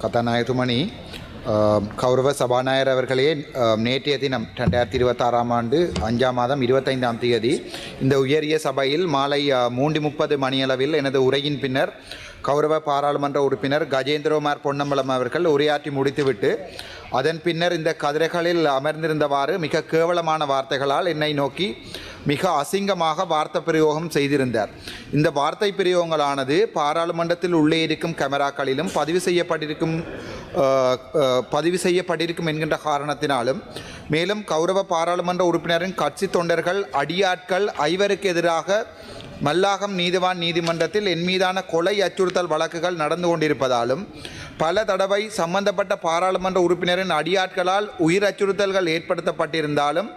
கதாநாயகத்துமணி கௌரவ சபாநாயகர் அவர்களே, நேற்றைய தினம் 2026ஆம் ஆண்டு 5ஆம் மாதம் 25ஆம் தேதி இந்த உயரிய சபையில் மாலை 3:30 மணியளவில் எனது உரையின் பின்னர் கௌரவ பாராளுமன்ற உறுப்பினர் கஜேந்திரகுமார் பொன்னம்பலம் அவர்கள் உரையாற்றி முடித்துவிட்டு அதன் பின்னர் இந்த கதிரைகளில் அமர்ந்திருந்தவாறு மிக கேவலமான வார்த்தைகளால் என்னை நோக்கி மிக அசிங்கமாக வார்த்தை பிரயோகம் செய்திருந்தார். இந்த வார்த்தை பிரயோகங்களானது பாராளுமன்றத்தில் உள்ளே இருக்கும் கேமராக்களிலும் பதிவு செய்யப்பட்டிருக்கும் என்கின்ற காரணத்தினாலும், மேலும் கௌரவ பாராளுமன்ற உறுப்பினரின் கட்சி தொண்டர்கள் அடியாட்கள் ஐவருக்கு எதிராக மல்லாகம் நீதிவான் நீதிமன்றத்தில் என் மீதான கொலை அச்சுறுத்தல் வழக்குகள் நடந்து கொண்டிருப்பதாலும், பல தடவை சம்பந்தப்பட்ட பாராளுமன்ற உறுப்பினரின் அடியாட்களால் உயிர் அச்சுறுத்தல்கள் ஏற்படுத்தப்பட்டிருந்தாலும்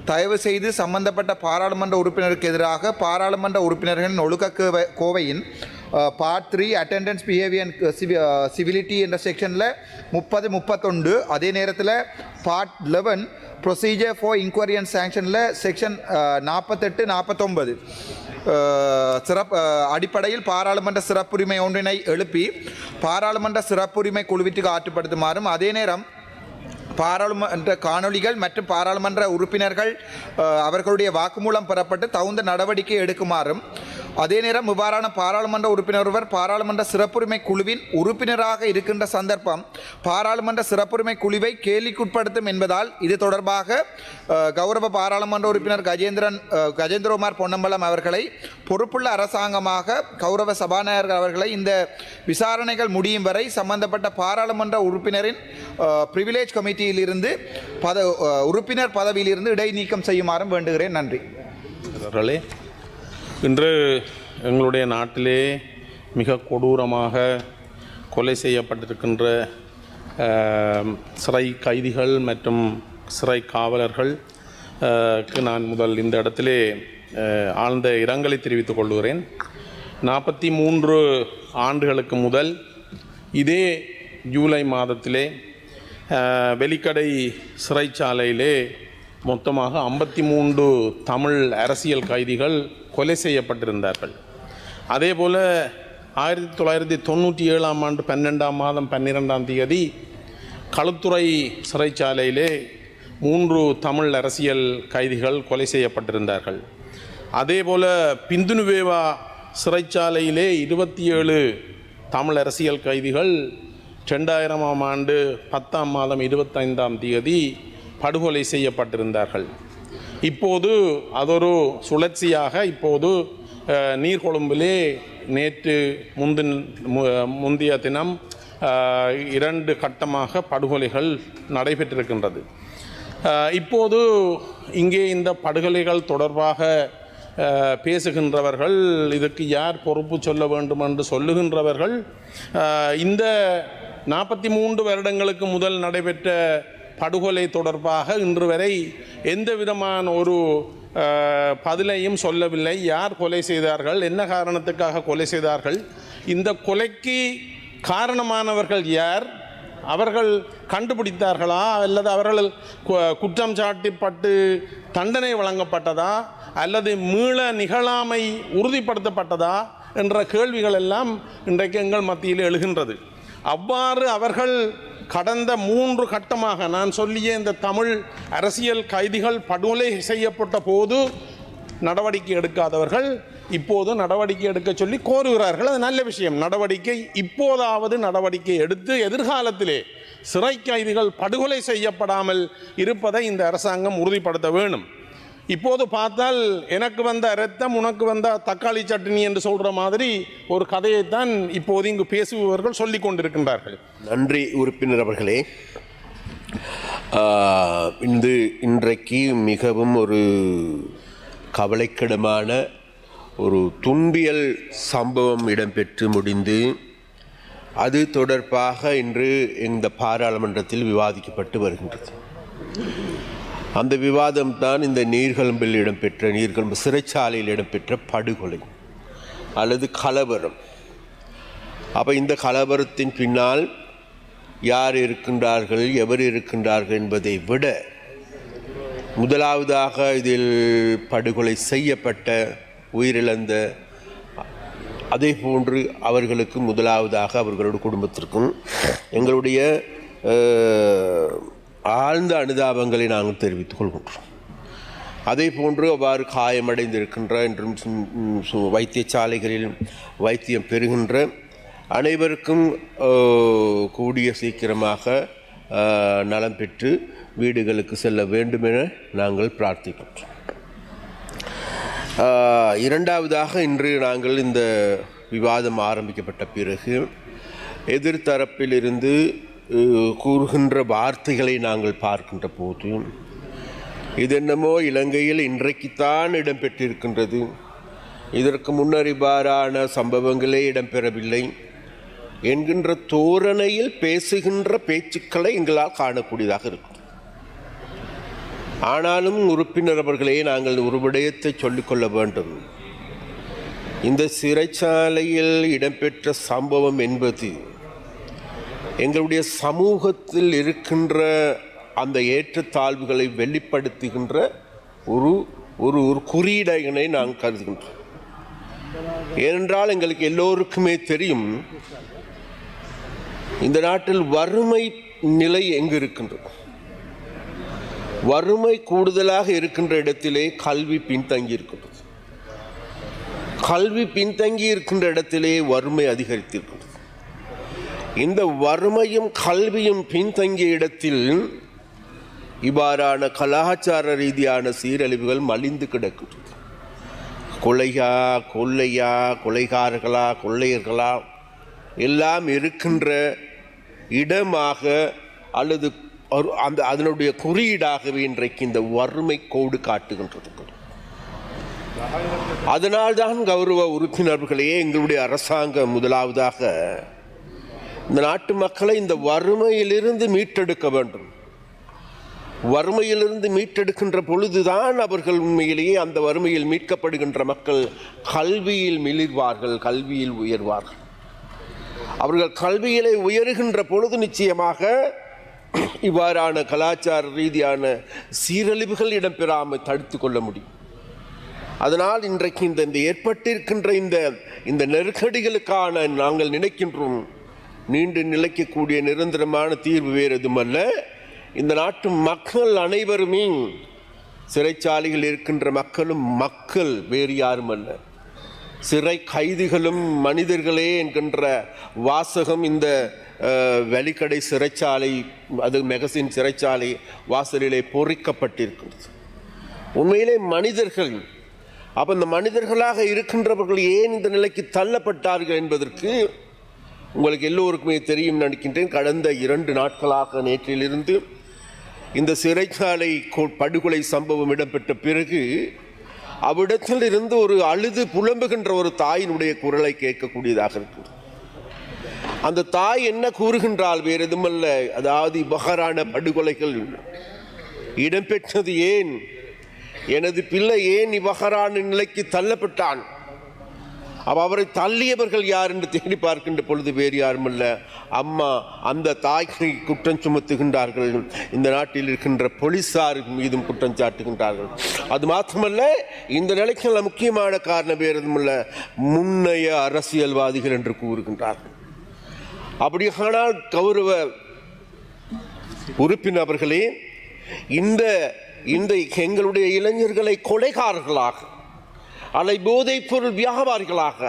தயவு செய்து சம்பந்தப்பட்ட பாராளுமன்ற உறுப்பினருக்கு எதிராக பாராளுமன்ற உறுப்பினர்களின் ஒழுக்க கோவையின் பார்ட் 3 அட்டெண்டன்ஸ் பிஹேவியர் சிவிலிட்டி என்ற செக்ஷனில் 30-31, அதே நேரத்தில் part 11 procedure for inquiry and சாங்ஷனில் செக்ஷன் 48-49 அடிப்படையில் பாராளுமன்ற சிறப்புரிமை ஒன்றினை எழுப்பி பாராளுமன்ற சிறப்புரிமை குழுவிற்கு ஆற்றுப்படுத்துமாறும், அதே நேரம் பாராளுமன்ற காணொலிகள் மற்றும் பாராளுமன்ற உறுப்பினர்கள் அவர்களுடைய வாக்குமூலம் பெறப்பட்டு தகுந்த நடவடிக்கை எடுக்குமாறும், அதே நேரம் இவ்வாறான பாராளுமன்ற உறுப்பினர் ஒருவர் பாராளுமன்ற சிறப்புரிமை குழுவின் உறுப்பினராக இருக்கின்ற சந்தர்ப்பம் பாராளுமன்ற சிறப்புரிமை குழுவை கேள்விக்குட்படுத்தும் என்பதால் இது தொடர்பாக கௌரவ பாராளுமன்ற உறுப்பினர் கஜேந்திரகுமார் பொன்னம்பலம் அவர்களை பொறுப்புள்ள அரசாங்கமாக கௌரவ சபாநாயகர் அவர்களை இந்த விசாரணைகள் முடியும் வரை சம்பந்தப்பட்ட பாராளுமன்ற உறுப்பினரின் பிரிவிலேஜ் கமிட்டியிலிருந்து உறுப்பினர் பதவியிலிருந்து இடைநீக்கம் செய்யுமாறும் வேண்டுகிறேன். நன்றி. இன்று எங்களுடைய நாட்டிலே மிக கொடூரமாக கொலை செய்யப்பட்டிருக்கின்ற சிறை கைதிகள் மற்றும் சிறை காவலர்களுக்கு நான் முதல் இந்த இடத்திலே ஆழ்ந்த இரங்கலை தெரிவித்துக் கொள்கிறேன். 43 ஆண்டுகளுக்கு முதல் இதே ஜூலை மாதத்திலே வெலிக்கடை சிறைச்சாலையிலே மொத்தமாக 53 தமிழ் அரசியல் கைதிகள் கொலை செய்யப்பட்டிருந்தார்கள். அதே போல் 1997ஆம் ஆண்டு 12ஆம் மாதம் 12ஆம் தேதி களுத்துறை சிறைச்சாலையிலே 3 தமிழ் அரசியல் கைதிகள் கொலை செய்யப்பட்டிருந்தார்கள். அதே போல் பிந்துனுவேவா சிறைச்சாலையிலே 27 தமிழ் அரசியல் கைதிகள் 2000ஆம் ஆண்டு 10ஆம் மாதம் 25ஆம் தேதி படுகொலை செய்யப்பட்டிருந்தார்கள். இப்போது அதொரு சுழற்சியாக இப்போது நீர்கொழும்பிலே நேற்று முந்தைய தினம் 2 கட்டமாக படுகொலைகள் நடைபெற்றிருக்கின்றது. இப்போது இங்கே இந்த படுகொலைகள் தொடர்பாக பேசுகின்றவர்கள், இதுக்கு யார் பொறுப்பு சொல்ல வேண்டும் என்று சொல்லுகின்றவர்கள், இந்த 43 வருடங்களுக்கு முதல் நடைபெற்ற படுகொலை தொடர்பாக இன்று வரை எந்த விதமான ஒரு பதிலையும் சொல்லவில்லை. யார் கொலை செய்தார்கள், என்ன காரணத்துக்காக கொலை செய்தார்கள், இந்த கொலைக்கு காரணமானவர்கள் யார், அவர்கள் கண்டுபிடித்தார்களா அல்லது அவர்கள் குற்றம் சாட்டப்பட்டு தண்டனை வழங்கப்பட்டதா அல்லது மீள நிகழாமை உறுதிப்படுத்தப்பட்டதா என்ற கேள்விகள் எல்லாம் இன்றைக்கு எங்கள் மத்தியில் எழுகின்றது. அவ்வாறு அவர்கள் கடந்த 3 கட்டமாக நான் சொல்லிய இந்த தமிழ் அரசியல் கைதிகள் படுகொலை செய்யப்பட்ட போது நடவடிக்கை எடுக்காதவர்கள் இப்போது நடவடிக்கை எடுக்க சொல்லி கோருகிறார்கள். அது நல்ல விஷயம். இப்போதாவது நடவடிக்கை எடுத்து எதிர்காலத்திலே சிறை கைதிகள் படுகொலை செய்யப்படாமல் இருப்பதை இந்த அரசாங்கம் உறுதிப்படுத்த வேண்டும். இப்போது பார்த்தால் எனக்கு வந்த இரத்தம் உனக்கு வந்த தக்காளி சட்னி என்று சொல்கிற மாதிரி ஒரு கதையைத்தான் இப்போது இங்கு பேசுபவர்கள் சொல்லிக் கொண்டிருக்கின்றார்கள். நன்றி உறுப்பினர் அவர்களே. இன்றைக்கு மிகவும் ஒரு கவலைக்கிடமான ஒரு துன்பியல் சம்பவம் இடம்பெற்று முடிந்து அது தொடர்பாக இன்று இந்த பாராளுமன்றத்தில் விவாதிக்கப்பட்டு வருகின்றது. அந்த விவாதம்தான் இந்த நீர்கொழும்பு சிறைச்சாலையில் இடம்பெற்ற படுகொலை அல்லது கலவரம். அப்போ இந்த கலவரத்தின் பின்னால் யார் இருக்கின்றார்கள், எவர் இருக்கின்றார்கள் என்பதை விட முதலாவதாக இதில் படுகொலை செய்யப்பட்ட உயிரிழந்த அதே போன்று அவர்களுக்கு முதலாவதாக அவர்களுடைய குடும்பத்திற்கும் எங்களுடைய ஆழ்ந்த அனுதாபங்களை நாங்கள் தெரிவித்துக் கொள்கின்றோம். அதே போன்று அவ்வாறு காயமடைந்திருக்கின்ற என்றும் வைத்தியசாலைகளில் வைத்தியம் பெறுகின்ற அனைவருக்கும் கூடிய சீக்கிரமாக நலம் பெற்று வீடுகளுக்கு செல்ல வேண்டும் என நாங்கள் பிரார்த்திக்கின்றோம். இரண்டாவதாக இன்று நாங்கள் இந்த விவாதம் ஆரம்பிக்கப்பட்ட பிறகு எதிர்த்தரப்பிலிருந்து கூறுகின்ற வார்த்தைகளை நாங்கள் பார்க்கின்ற போது இதென்னமோ இலங்கையில் இன்றைக்குத்தான் இடம்பெற்றிருக்கின்றது, இதற்கு முன்னர் இவ்வாறான சம்பவங்களே இடம்பெறவில்லை என்கின்ற தோரணையில் பேசுகின்ற பேச்சுக்களை எங்களால் காணக்கூடியதாக இருக்கும். ஆனாலும் உறுப்பினர் அவர்களே, நாங்கள் ஒரு விடயத்தை சொல்லிக்கொள்ள வேண்டும். இந்த சிறைச்சாலையில் இடம்பெற்ற சம்பவம் என்பது எங்களுடைய சமூகத்தில் இருக்கின்ற அந்த ஏற்றத்தாழ்வுகளை வெளிப்படுத்துகின்ற ஒரு ஒரு ஒரு குறியீடனை நாங்கள் கருதுகின்றோம். ஏனென்றால் எங்களுக்கு எல்லோருக்குமே தெரியும், இந்த நாட்டில் வறுமை நிலை எங்கு இருக்கின்றது. வறுமை கூடுதலாக இருக்கின்ற இடத்திலே கல்வி பின்தங்கி இருக்கின்றது. கல்வி பின்தங்கி இருக்கின்ற இடத்திலே வறுமை அதிகரித்திருக்கின்றது. இந்த வறுமையும் கல்வியும் பின்தங்கிய இடத்தில் இவ்வாறான கலாச்சார ரீதியான சீரழிவுகள் மலிந்து கிடக்கின்றது. கொள்ளையா கொலைகாரர்களா கொள்ளையர்களா எல்லாம் இருக்கின்ற இடமாக அல்லது அதனுடைய குறியீடாகவே இன்றைக்கு இந்த வறுமை கோடு காட்டுகின்றது. அதனால்தான் கௌரவ உறுப்பினர்களே, எங்களுடைய அரசாங்கம் முதலாவதாக இந்த நாட்டு மக்களை இந்த வறுமையிலிருந்து மீட்டெடுக்க வேண்டும். வறுமையிலிருந்து மீட்டெடுக்கின்ற பொழுதுதான் அவர்கள் உண்மையிலேயே அந்த வறுமையில் மீட்கப்படுகின்ற மக்கள் கல்வியில் மிளிர்வார்கள், கல்வியில் உயர்வார்கள். அவர்கள் கல்வியிலே உயருகின்ற பொழுது நிச்சயமாக இவ்வாறான கலாச்சார ரீதியான சீரழிவுகள் இடம்பெறாமல் தடுத்து கொள்ள முடியும். அதனால் இன்றைக்கு இந்த ஏற்பட்டிருக்கின்ற இந்த நெருக்கடிகளுக்கான நாங்கள் நினைக்கின்றோம் நீண்டு நிலைக்கக்கூடிய நிரந்தரமான தீர்வு வேறு எதுமல்ல. இந்த நாட்டு மக்கள் அனைவருமே, சிறைச்சாலைகள் இருக்கின்ற மக்களும் மக்கள் வேறு யாரும் அல்ல, சிறை கைதிகளும் மனிதர்களே என்கின்ற வாசகம் இந்த வெலிக்கடை சிறைச்சாலை, அது மெகசின் சிறைச்சாலை வாசலிலே பொறிக்கப்பட்டிருக்கிறது. உண்மையிலே மனிதர்கள். அப்போ இந்த மனிதர்களாக இருக்கின்றவர்கள் ஏன் இந்த நிலைக்கு தள்ளப்பட்டார்கள் என்பதற்கு உங்களுக்கு எல்லோருக்குமே தெரியும் நினைக்கின்றேன். கடந்த 2 நாட்களாக நேற்றிலிருந்து இந்த சிறைச்சாலை படுகொலை சம்பவம் இடம்பெற்ற பிறகு அவ்விடத்தில் இருந்து ஒரு அழுது புலம்புகின்ற ஒரு தாயினுடைய குரலை கேட்கக்கூடியதாக இருக்கிறது. அந்த தாய் என்ன கூறுகின்றால் வேறு எதுமல்ல, அதாவது இவ்வாறான படுகொலைகள் இடம்பெற்றது ஏன், எனது பிள்ளை ஏன் இவ்வாறான நிலைக்கு தள்ளப்பட்டான், அவரை தள்ளியவர்கள் யார் என்று தேடி பார்க்கின்ற பொழுது வேறு யாருமல்ல, அம்மா அந்த தாய்க்கு குற்றம் சுமத்துகின்றார்கள். இந்த நாட்டில் இருக்கின்ற போலீசார் மீதும் குற்றம் சாட்டுகின்றார்கள். அது மாத்திரமல்ல, இந்த நிலைக்கு முக்கியமான காரணம் வேறு எதுமல்ல, முன்னைய அரசியல்வாதிகள் என்று கூறுகின்றார்கள். அப்படியானால் கௌரவ உறுப்பினர்களே, இந்த எங்களுடைய இளைஞர்களை கொலைகாரர்களாக அலை போதைப் பொருள் வியாபாரிகளாக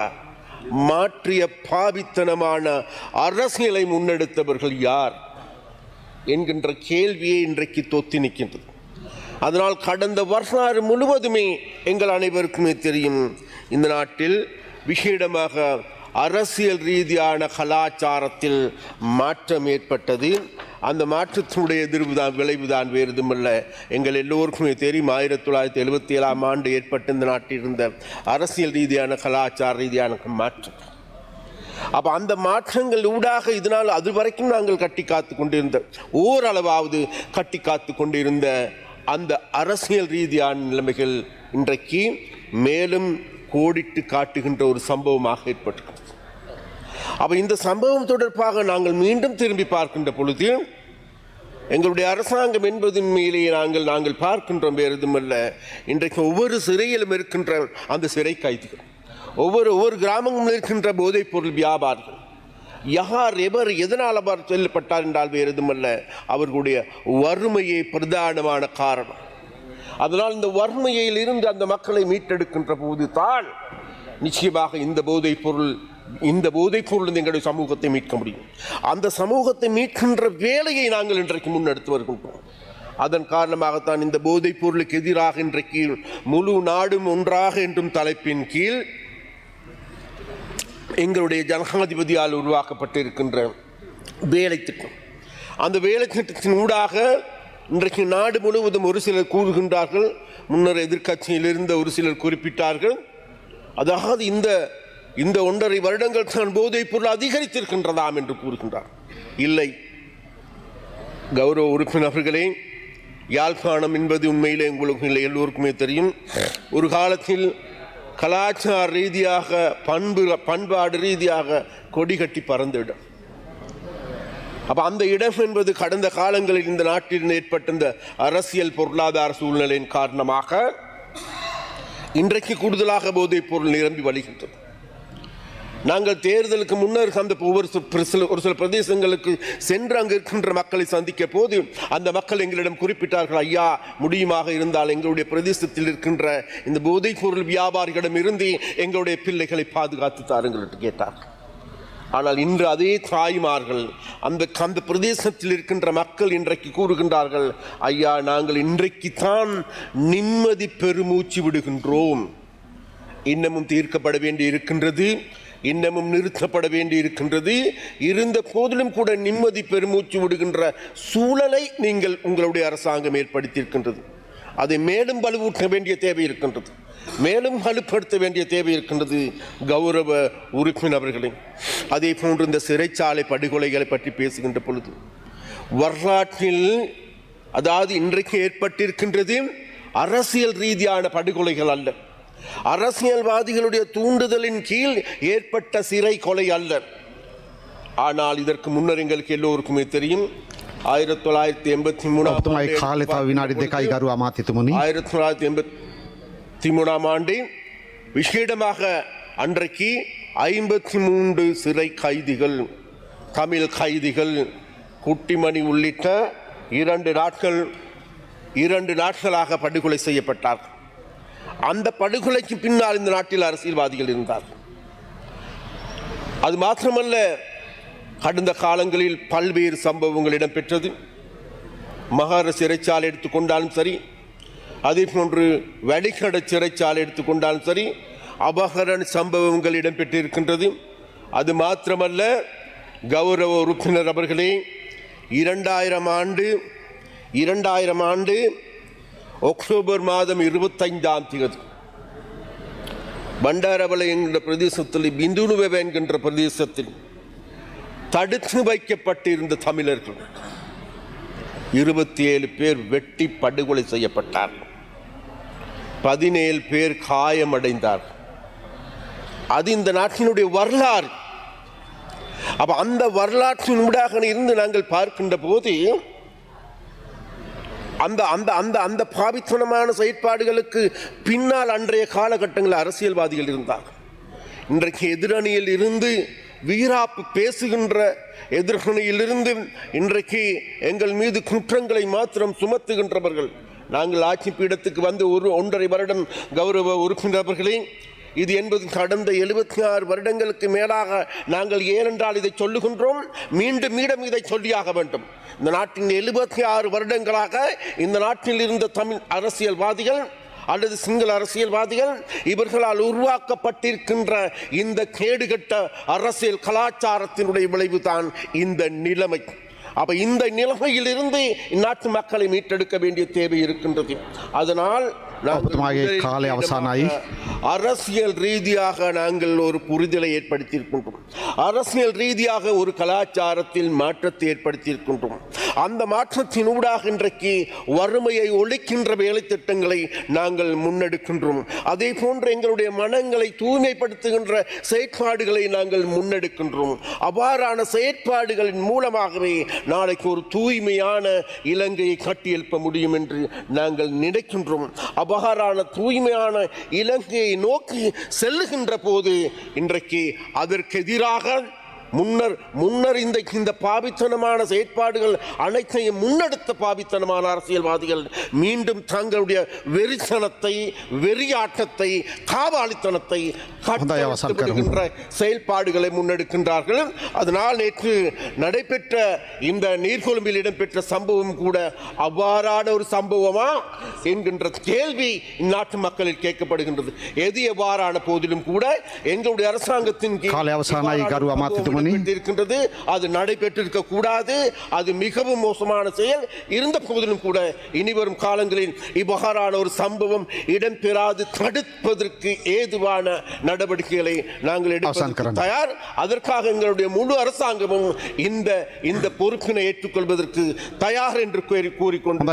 மாற்றிய பாவித்தனமான அரசியலை முன்னெடுத்தவர்கள் யார் என்கின்ற கேள்வியை இன்றைக்கு தொத்தி நிற்கின்றது. அதனால் கடந்த வரலாறு முழுவதுமே எங்கள் அனைவருக்குமே தெரியும், இந்த நாட்டில் விசேடமாக அரசியல் ரீதியான கலாச்சாரத்தில் மாற்றம் ஏற்பட்டது. அந்த மாற்றத்தினுடைய விளைவுதான் வேறு எதுவுமல்ல, எங்கள் எல்லோருக்குமே தெரியும், 1977ஆம் ஆண்டு ஏற்பட்ட இந்த நாட்டில் இருந்த அரசியல் ரீதியான கலாச்சார ரீதியான மாற்றம். அப்போ அந்த மாற்றங்கள் ஊடாக இதனால் அது வரைக்கும் நாங்கள் கட்டி காத்து கொண்டிருந்த, ஓரளவாவது கட்டி காத்து கொண்டிருந்த அந்த அரசியல் ரீதியான நிலைமைகள் இன்றைக்கு மேலும் கோடிட்டு காட்டுகின்ற ஒரு சம்பவமாக ஏற்பட்டிருக்கிறது. அப்போ இந்த சம்பவம் தொடர்பாக நாங்கள் மீண்டும் திரும்பி பார்க்கின்ற பொழுது எங்களுடைய அரசாங்கம் என்பது மேலேயே நாங்கள் பார்க்கின்றோம் வேறு எதுவுமல்ல, இன்றைக்கு ஒவ்வொரு சிறையிலும் இருக்கின்ற அந்த சிறை கைதிகள், ஒவ்வொரு கிராமங்களில் இருக்கின்ற போதைப் பொருள் வியாபாரிகள் யார் எவர் எதனால் அவர் செல்லப்பட்டார் என்றால் வேறு எதுமல்ல, அவர்களுடைய வறுமையே பிரதானமான காரணம். அதனால் இந்த வறுமையில் இருந்து அந்த மக்களை மீட்டெடுக்கின்ற போது தான் நிச்சயமாக இந்த போதைப் பொருள் எங்களுடைய சமூகத்தை மீட்க முடியும். அந்த சமூகத்தை மீட்கின்ற வேலையை நாங்கள் இன்றைக்கு முன்னெடுத்து வருகின்றோம். அதன் காரணமாகத்தான் இந்த போதைப் பொருளுக்கு எதிராக இன்றைக்கு முழு நாடும் ஒன்றாக என்றும் தலைப்பின் கீழ் எங்களுடைய ஜனாதிபதியால் உருவாக்கப்பட்டிருக்கின்ற வேலை திட்டம், அந்த வேலை திட்டத்தின் ஊடாக இன்றைக்கு நாடு முழுவதும் ஒரு சிலர் கூறுகின்றார்கள், முன்னர் எதிர்க்கட்சியில் இருந்த ஒரு சிலர் குறிப்பிட்டார்கள், அதாவது இந்த 1.5 வருடங்கள் தான் போதைப் பொருள் அதிகரித்திருக்கின்றதாம் என்று கூறுகின்றார். இல்லை கௌரவ உறுப்பினர்களே, யாழ்ப்பாணம் என்பது உண்மையிலே உங்களுக்கு எல்லோருக்குமே தெரியும், ஒரு காலத்தில் கலாச்சார ரீதியாக பண்பாடு ரீதியாக கொடி கட்டி பறந்த இடம். அப்போ அந்த இடம் என்பது கடந்த காலங்களில் இந்த நாட்டில் ஏற்பட்ட இந்த அரசியல் பொருளாதார சூழ்நிலையின் காரணமாக இன்றைக்கு கூடுதலாக போதைப் பொருள் நிரம்பி வழிகின்றது. நாங்கள் தேர்தலுக்கு முன்னர் அந்த ஒரு சில பிரதேசங்களுக்கு சென்று அங்கு இருக்கின்ற மக்களை சந்திக்க போது அந்த மக்கள் எங்களிடம் குறிப்பிட்டார்கள், ஐயா முடியுமாக இருந்தால் எங்களுடைய பிரதேசத்தில் இருக்கின்ற இந்த போதைப் பொருள் வியாபாரிகளிடம் இருந்து எங்களுடைய பிள்ளைகளை பாதுகாத்து தாருங்கள் என்று கேட்டார்கள். ஆனால் இன்று அதே தாய்மார்கள் அந்த பிரதேசத்தில் இருக்கின்ற மக்கள் இன்றைக்கு கூறுகின்றார்கள், ஐயா நாங்கள் இன்றைக்குத்தான் நிம்மதி பெருமூச்சு விடுகின்றோம், இன்னமும் தீர்க்கப்பட வேண்டி இருக்கின்றது, இன்னமும் நிறுத்தப்பட வேண்டி இருக்கின்றது, இருந்த போதிலும் கூட நிம்மதி பெருமூச்சு விடுகின்ற சூழலை உங்களுடைய அரசாங்கம் ஏற்படுத்தியிருக்கின்றது. அதை மேலும் வலுவூட்ட வேண்டிய தேவை இருக்கின்றது, மேலும் வலுப்படுத்த வேண்டிய தேவை இருக்கின்றது. கௌரவ உறுப்பினர்களே, அதே போன்று இந்த சிறைச்சாலை படுகொலைகளை பற்றி பேசுகின்ற பொழுது வரலாற்றில் அதாவது இன்றைக்கு ஏற்பட்டிருக்கின்றது அரசியல் ரீதியான படுகொலைகள் அல்ல, அரசியல்வாதிகளுடைய தூண்டுதலின் கீழ் ஏற்பட்ட சிறை கொலை அல்ல. ஆனால் இதற்கு முன்னர் எங்களுக்கு எல்லோருக்குமே தெரியும், 1983 ஆண்டில் விசேடமாக அன்றைக்கு 53 சிறை கைதிகள், தமிழ் கைதிகள், குட்டிமணி உள்ளிட்ட 2 நாட்களாக படுகொலை செய்யப்பட்டார்கள். அந்த படுகொலைக்கு பின்னால் இந்த நாட்டில் அரசியல்வாதிகள் இருந்தார். அது மாத்திரமல்ல, கடந்த காலங்களில் பல்வேறு சம்பவங்கள் இடம்பெற்றது. மகார சிறைச்சாலை எடுத்துக்கொண்டாலும் சரி, அதே போன்று வடிகட சிறைச்சாலை எடுத்துக்கொண்டாலும் சரி, அபகரண சம்பவங்கள் இடம்பெற்றிருக்கின்றது. அது மாத்திரமல்ல கௌரவ உறுப்பினர் அவர்களே, 2000 ஆண்டு அக்டோபர் மாதம் 25ஆம் தேதி பண்டாரவளை என்கின்ற பிரதேசத்தில் பிந்துனுவெவ என்கின்ற பிரதேசத்தில் தடுத்து வைக்கப்பட்டிருந்த தமிழர்கள் 27 பேர் வெட்டி படுகொலை செய்யப்பட்டார், 17 பேர் காயமடைந்தார். அது இந்த நாட்டினுடைய வரலாறு. அப்ப அந்த வரலாற்றின் ஊடாக இருந்து நாங்கள் பார்க்கின்ற போது அந்த பாவித்தனமான செயற்பாடுகளுக்கு பின்னால் அன்றைய காலகட்டங்களில் அரசியல்வாதிகள் இருந்தார்கள். இன்றைக்கு எதிரணியில் இருந்து வீராப்பு பேசுகின்ற எதிரணியிலிருந்து இன்றைக்கு எங்கள் மீது குற்றங்களை மாத்திரம் சுமத்துகின்றவர்கள். நாங்கள் ஆட்சி பீடத்துக்கு வந்து 1.5 வருடம் கௌரவ உறுப்பினர்களே, இது என்பது கடந்த 76 வருடங்களுக்கு மேலாக நாங்கள் ஏனென்றால் இதை சொல்லுகின்றோம், மீண்டும் இதை சொல்லியாக வேண்டும். இந்த நாட்டின் 76 வருடங்களாக இந்த நாட்டில் இருந்த தமிழ் அரசியல்வாதிகள் அல்லது சிங்கள அரசியல்வாதிகள் இவர்களால் உருவாக்கப்பட்டிருக்கின்ற இந்த கேடுகட்ட அரசியல் கலாச்சாரத்தினுடைய விளைவு தான் இந்த நிலைமை. அப்ப இந்த நிலைமையிலிருந்து இந்நாட்டு மக்களை மீட்டெடுக்க வேண்டிய தேவை இருக்கின்றது. அதனால் කාලය අවසානයි. அரசியல் ரீதியாக நாங்கள் ஒரு புரிதலை ஏற்படுத்தியிருக்கின்றோம், அரசியல் ரீதியாக ஒரு கலாச்சாரத்தில் மாற்றத்தை ஏற்படுத்தியிருக்கின்றோம். அந்த மாற்றத்தின் ஊடாக இன்றைக்கு வறுமையை ஒழிக்கின்ற வேலை திட்டங்களை நாங்கள் முன்னெடுக்கின்றோம். அதே போன்று எங்களுடைய மனங்களை தூய்மைப்படுத்துகின்ற செயற்பாடுகளை நாங்கள் முன்னெடுக்கின்றோம். அவ்வாறான செயற்பாடுகளின் மூலமாகவே நாளைக்கு ஒரு தூய்மையான இலங்கையை கட்டியெழுப்ப முடியும் என்று நாங்கள் நினைக்கின்றோம். அவ்வாறான தூய்மையான இலங்கையை நிலையை நோக்கி செல்லுகின்ற போது இன்றைக்கு அதற்கு எதிராக முன்னர் இந்த பாவித்தனமான செயற்பாடுகள் அனைத்தையும் முன்னெடுத்த பாவித்தனமான அரசியல்வாதிகள் மீண்டும் தங்களுடைய வெறித்தனத்தை வெறியாட்டத்தை காவாலித்தனத்தை கட்டுப்படுத்துகின்ற செயல்பாடுகளை முன்னெடுக்கின்றார்கள். அதனால் நேற்று நடைபெற்ற இந்த நீர்கொழும்பில் இடம்பெற்ற சம்பவம் கூட அவ்வாறான ஒரு சம்பவமா என்கின்ற கேள்வி இந்நாட்டு மக்களில் கேட்கப்படுகின்றது. எது எவ்வாறான போதிலும் கூட எங்களுடைய அரசாங்கத்தின் இருக்கின்றது, அது நடைபெற்றிருக்க கூடாது. அது மிகவும் மோசமான செயல். இருந்த போதிலும் கூட இனிவரும் காலங்களில் இவ்வாறான ஒரு சம்பவம் இடம்பெறாது தடுப்பதற்கு ஏதுவான நடவடிக்கைகளை நாங்கள் எடுப்பதற்கு தயார். அதற்காக எங்களுடைய முழு அரசாங்கமும் இந்த பொறுப்பினை ஏற்றுக்கொள்வதற்கு தயார் என்று கூறிக்கொண்டு